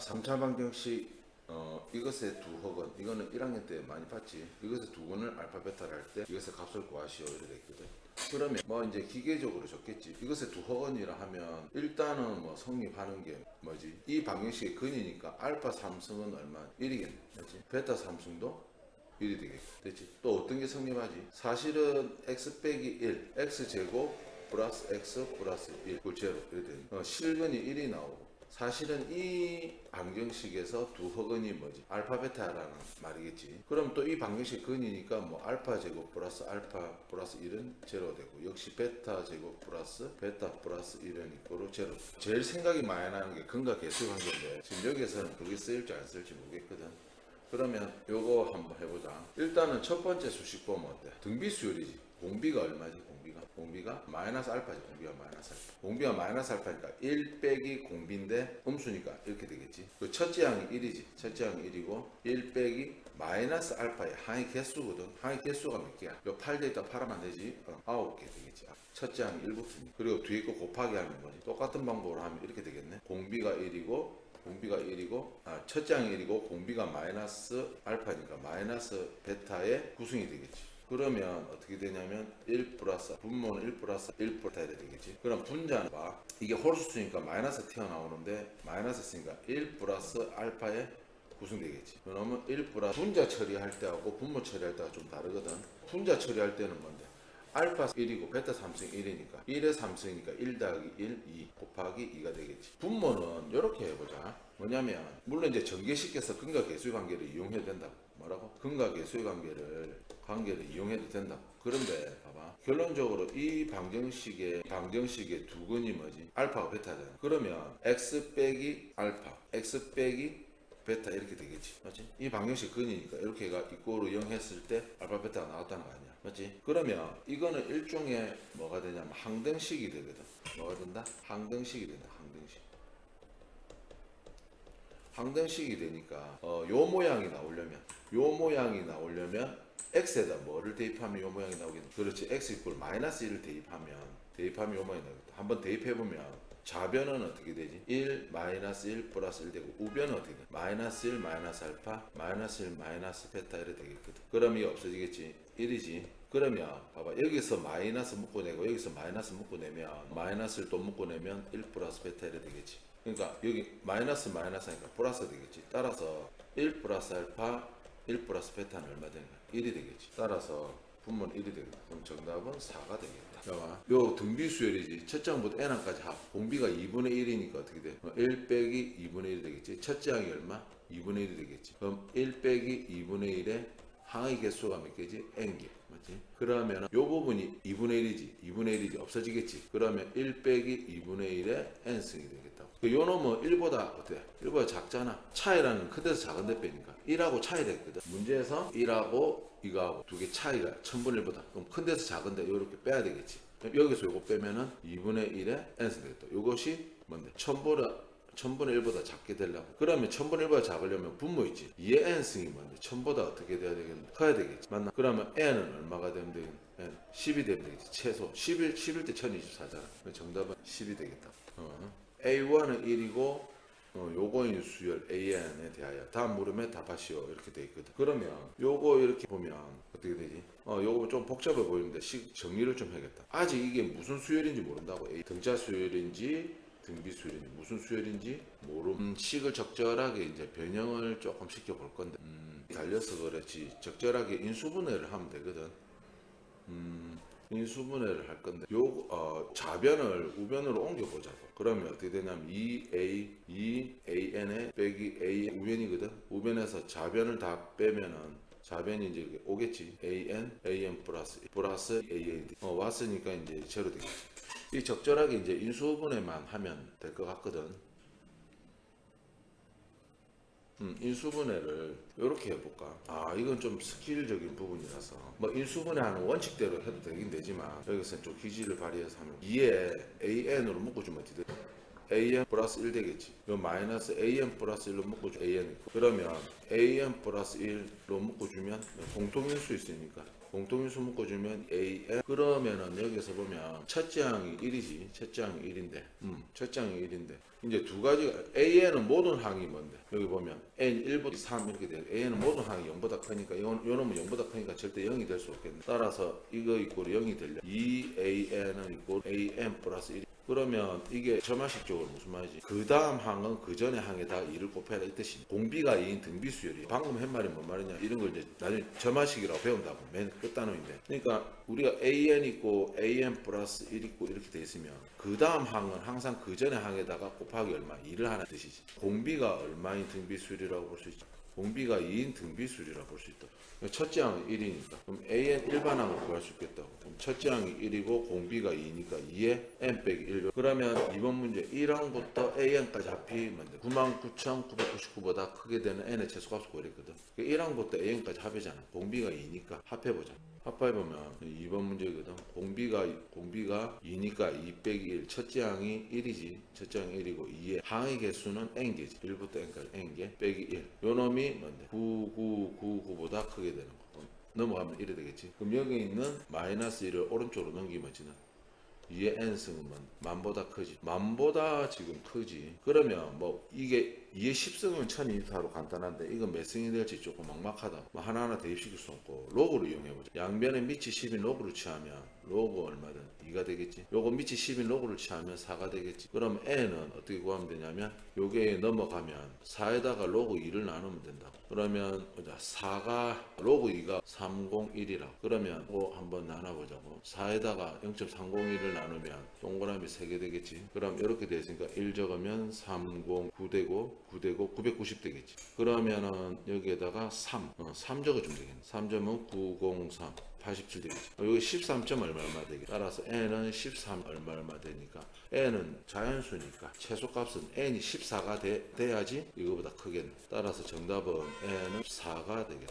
3차 방정식 이것의 두 혹은 이거는 1학년 때 많이 봤지. 이것의 두 근을 알파 베타를 할 때 이것의 값을 구하시오 이렇게 됐거든. 그러면 뭐 이제 기계적으로 적겠지. 이것의 두 혹은이라 하면 일단은 뭐 성립하는 게 뭐지? 이 방정식의 근이니까 알파 삼승은 얼마? 1이겠네. 맞지? 베타 삼승도 1이 되겠지. 됐지? 또 어떤 게 성립하지? 사실은 x 빼기 1, x 제곱 플러스 x 플러스 1, 그 제로 이렇게 되는 실근이 1이 나오고 사실은 이 방정식에서 두 허근이 뭐지? 알파 베타라는 말이겠지. 그럼 또 이 방정식 근이니까 뭐 알파 제곱 플러스 알파 플러스 1은 제로 되고 역시 베타 제곱 플러스 베타 플러스 1은 이꼬르 제로. 제일 생각이 많이 나는 게 근과 계수 관계인데 지금 여기에서는 그게 쓰일지 안 쓸지 모르겠거든. 그러면 요거 한번 해보자. 일단은 첫 번째 수식 보면 어때? 등비수열이지. 공비가 얼마지? 공비가 마이너스 알파지. 공비가 마이너스 알파. 공비가 마이너스 알파니까 1 빼기 공비인데 음수니까 이렇게 되겠지. 그 첫째 항이 1이지. 첫째 항이 1이고 1 빼기 마이너스 알파의 항의 개수거든. 항의 개수가 몇 개야? 요 8대 있다 8하면 되지. 9개 되겠지. 첫째 항이 1붙으니. 그리고 뒤에 거 곱하기 하면 뭐지? 똑같은 방법으로 하면 이렇게 되겠네. 공비가 1이고 공비가 1이고 첫째 항이 1이고 공비가 마이너스 알파니까 마이너스 베타의 구성이 되겠지. 그러면 어떻게 되냐면 1 플러스 분모는 1 플러스 1 베타 해야 되겠지. 그럼 분자는 봐. 이게 홀수니까 마이너스 튀어나오는데 마이너스 쓰니까 1 플러스 알파의 구성되겠지. 그러면 1 플러스 분자 처리할 때하고 분모 처리할 때가 좀 다르거든. 분자 처리할 때는 뭔데? 알파 1이고 베타 3승 1이니까 1의 3승이니까 1 더하기 1, 2 곱하기 2가 되겠지. 분모는 이렇게 해보자. 뭐냐면 물론 이제 전개시켜서 근과 계수의 관계를 이용해도 된다고. 뭐라고? 근과 계수의 관계를 이용해도 된다고. 그런데 봐봐. 결론적으로 이 방정식의 두 근이 뭐지? 알파와 베타잖아. 그러면 x 빼기 알파, x 빼기 베타 이렇게 되겠지. 맞지? 이 방정식 근이니까 이렇게가 이꼬르 0 했을 때 알파 베타가 나왔다는 거 아니야. 맞지? 그러면 이거는 일종의 뭐가 되냐면 항등식이 되거든. 뭐가 된다? 항등식이 된다. 항등식이 되니까 요 모양이 나오려면 x에다 뭐를 대입하면 요 모양이 나오겠네. 그렇지. x 이꼴 마이너스 1을 대입하면 요 모양이 나오겠다. 한번 대입해보면 좌변은 어떻게 되지? 1 마이너스 1 플러스 1 되고 우변은 어떻게 돼? 마이너스 1 마이너스 알파 마이너스 1 마이너스 베타 이렇게 되겠거든. 그럼 이게 없어지겠지? 1이지. 그러면 봐봐 여기서 마이너스 묶어내고 여기서 마이너스 묶어내면 마이너스를 또 묶어내면 1 플러스 베타 이렇게 되겠지. 그러니까 여기 마이너스 마이너스니까 플러스 되겠지. 따라서 1 플러스 알파 1 플러스 베타는 얼마 되는가? 1이 되겠지. 따라서 분모는 1이 되겠다. 그럼 정답은 4가 되겠다. 자, 요 등비수열이지. 첫 장부터 n항까지 합. 공비가 2분의 1이니까 어떻게 돼? 1 빼기 2분의 1이 되겠지. 첫째 항이 얼마? 2분의 1이 되겠지. 그럼 1 빼기 2분의 1에 항의 개수가 몇 개지? n개. 맞지? 그러면 요 부분이 2분의 1이지. 없어지겠지. 그러면 1 빼기 2분의 1에 n승이 되겠다고. 요 놈은 1보다 어때? 1보다 작잖아. 차이라는 큰 데서 작은 데 빼니까 1하고 차이가 있거든. 문제에서 1하고 이거하고 두 개 차이가 1000분의 1보다 그럼 큰 데서 작은데 이렇게 빼야 되겠지. 여기서 요거 빼면은 2분의 1에 n승 되겠다. 요것이 뭔데? 1000분의 1보다 작게 되려고. 그러면 1000분의 1보다 작으려면 분모 있지. 2의 n승이 뭔데? 1000보다 어떻게 돼야 되겠네? 커야 되겠지. 맞나? 그러면 n은 얼마가 되면 되겠네? n 10이 되면 되겠지. 최소 10일 때 1024잖아. 정답은 10이 되겠다. A1은 1이고 요거인 수열 AN에 대하여 다음 물음에 답하시오 이렇게 돼 있거든. 그러면 요거 이렇게 보면 어떻게 되지? 요거 좀 복잡해 보이는데 정리를 좀 해야겠다. 아직 이게 무슨 수열인지 모른다고. 등차 수열인지 등비 수열인지 무슨 수열인지 식을 적절하게 이제 변형을 조금 시켜 볼 건데 달려서 그렇지 적절하게 인수분해를 하면 되거든. 인수분해를 할 건데 좌변을 우변으로 옮겨보자고. 그러면 어떻게 되냐면 2n에 빼기 a 우변이거든. 우변에서 좌변을 다 빼면은 좌변이 이제 이렇게 오겠지. an 플러스 an 왔으니까 이제 제로 되겠지. 이 적절하게 이제 인수분해만 하면 될 것 같거든. 인수분해를 이렇게 해볼까? 이건 좀 스킬적인 부분이라서 뭐 인수분해하는 원칙대로 해도 되긴 되지만 여기서 좀 기지를 발휘해서 하면 2에 an으로 묶어주면 어떻게 돼? an 플러스 1 되겠지. 요 마이너스 an 플러스 1로 묶어줘. an 그러면 an 플러스 1로 묶어주면 공통인수 있으니까 공통인수 묶어주면 an 그러면은 여기서 보면 첫째 항이 1이지. 첫째 항이 1인데 첫째 항이 1인데 이제 두 가지가 an은 모든 항이 뭔데 여기 보면 n 1보다 3 이렇게 돼. an은 모든 항이 0보다 크니까 요놈은 0보다 크니까 절대 0이 될 수 없겠네. 따라서 이거 이꼴 0이 되려 2an은 이꼴 an 플러스 1 그러면 이게 점화식적으로 무슨 말이지? 그 다음 항은 그 전에 항에다 2를 곱해라 이 뜻이. 공비가 2인 등비수열이. 방금 한 말이 뭔 말이냐? 이런 걸 이제 나중에 점화식이라고 배운다고. 맨 끝단원인데. 그러니까 우리가 an 있고 an 플러스 1 있고 이렇게 돼 있으면 그 다음 항은 항상 그 전에 항에다가 곱하기 얼마? 2를 하는 뜻이지. 공비가 얼마인 등비수열이라고 볼 수 있지? 공비가 2인 등비수열이라고 볼 수 있다. 첫째 항이 1이니까 그럼 an 일반항을 구할 수 있겠다고. 그럼 첫째 항이 1이고 공비가 2니까 2에 n 빼기 1. 그러면 이번 문제 1항부터 an까지 합이면 돼. 99,999보다 크게 되는 n의 최소값을 구하랬거든. 1항부터 an까지 합이잖아. 공비가 2니까 합해보자. 합해보면 2번 문제거든. 공비가 2니까 2 빼기 1. 첫째 항이 1이지. 첫째 항이 1이고 2의 항의 개수는 n개지. 1부터 n까지 n개 빼기 1. 요 놈이 뭔데? 9999보다 크게 되는 거. 넘어가면 1이 되겠지. 그럼 여기 있는 마이너스 1을 오른쪽으로 넘기면 지는 2의 n승은 만보다 크지. 만보다 지금 크지. 그러면 뭐 이게 2의 10승은 1000이니까로 간단한데 이건 몇 승이 될지 조금 막막하다. 뭐 하나하나 대입시킬 수 없고 로그를 이용해보자. 양변에 밑이 10인 로그를 취하면 로그 얼마든 2가 되겠지. 요거 밑이 10인 로그를 취하면 4가 되겠지. 그럼 n은 어떻게 구하면 되냐면 요게 넘어가면 4에다가 로그 2를 나누면 된다고. 그러면 4가 로그 2가 301이라. 그러면 뭐 한번 나눠보자고. 4에다가 0.301을 나누면 동그라미 3개 되겠지. 그럼 이렇게 되었으니까 1 적으면 309 되고 9 되고 990 되겠지. 그러면은 여기에다가 3 적어주면 되겠네. 3점은 903 87 되겠지. 여기 13점 얼마 되겠지. 따라서 n은 13 얼마 되니까 n은 자연수니까 최소값은 n이 14가 돼야지 이거보다 크겠네. 따라서 정답은 n은 4가 되겠다.